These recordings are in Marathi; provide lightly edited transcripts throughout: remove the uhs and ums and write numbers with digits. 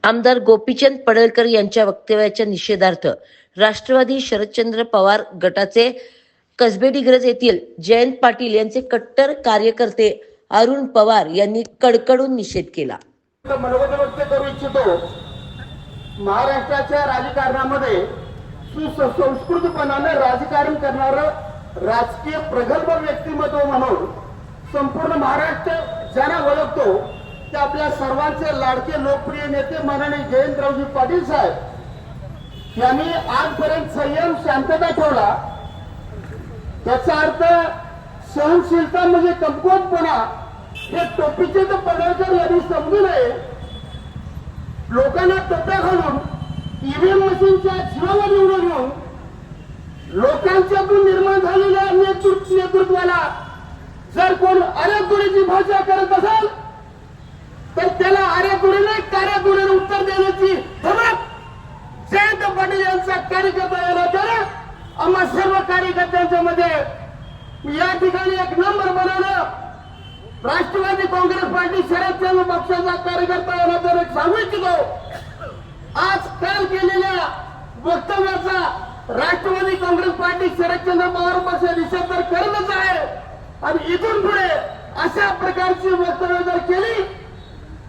आमदार गोपीचंद पडळकर यांच्या वक्तव्याच्या निषेधार्थ राष्ट्रवादी शरदचंद्र पवार गटाचे कसबे-डिग्रज येथील जयंत पाटील यांचे कट्टर कार्यकर्ते अरुण पवार यांनी कडकडून निषेध केला. मनोगत व्यक्त करू इच्छितो. महाराष्ट्राच्या राजकारणामध्ये सुसंस्कृतपणाने राजकारण करणारं राजकीय प्रगल्भ व्यक्तिमत्व म्हणून संपूर्ण महाराष्ट्र ज्यांना ओळखतो ते आपल्या सर्वांचे लाडके लोकप्रिय नेते माननीय जयंतरावजी पाटील साहेब यांनी आजपर्यंत संयम शांतता ठेवला. याचा अर्थ सहनशीलता म्हणजे कमकुवतपणा हे टोपीचे तर पडळकर यांनी समजू नये. लोकांना टोप्या घालून ईव्हीएम मशीनच्या जीवावर निवडून येऊन लोकांच्यातून निर्माण झालेल्या नेतृत्वाला जर कोण अरेतुरीची भाषा करत असेल तर त्याला अरेतुरीने कार्यातुरीने उत्तर देण्याची धमक जयंत पाटील यांचा कार्यकर्ता याला त्याला आम्हा सर्व कार्यकर्त्यांच्या मध्ये या ठिकाणी एक नंबर बनवलं. राष्ट्रवादी काँग्रेस पार्टी शरदचंद्र पक्षाचा कार्यकर्ता याला तर एक सांगू इच्छितो. आज काल केलेल्या वक्तव्याचा राष्ट्रवादी काँग्रेस पार्टी शरदचंद्र पवार पक्ष निषेध तर करतच आहे आणि इथून पुढे अशा प्रकारची वक्तव्य जर केली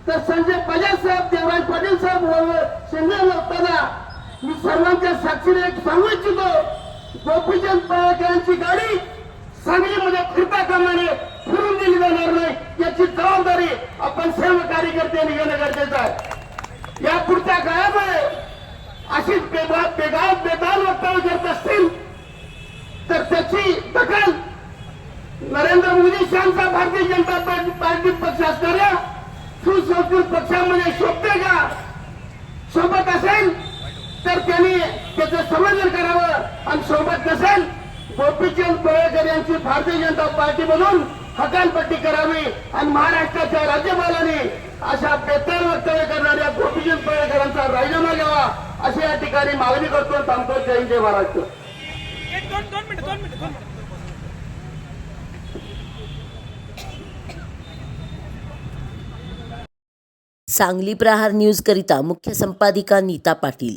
तर संजय बजाज साहेब, देवराज पाटील साहेब, शिंदे असताना मी सर्वांच्या साक्षीने एक सांगू इच्छितो. गोपीचंद पडळकर यांची गाडी सांगलीमध्ये फिरता कामाने फिरून दिली जाणार नाही याची जबाबदारी आपण सर्व कार्यकर्त्यांनी घेणं गरजेचं आहे. या पुढच्या काळामध्ये अशीच बेताल वक्तव्य करत असतील तर त्याची दखल नरेंद्र मोदी यांचा भारतीय जनता पार्टी पक्ष असणाऱ्या सुसंस्कृत पक्षामध्ये शोभते का? सोबत असेल तर त्यांनी त्याचं संवर्धन करावं आणि सोबत नसेल गोपीचंद पडळकर यांची भारतीय जनता पार्टी म्हणून हकालपट्टी करावी आणि महाराष्ट्राच्या राज्यपालांनी अशा बेताल वक्तव्य करणाऱ्या गोपीचंद पडळकरांचा राजीनामा घ्यावा अशी या ठिकाणी मागणी करतो. थांबतो. जय हिंद, जय महाराष्ट्र. सांगली प्रहार न्यूज करिता मुख्य संपादिका नीता पाटील.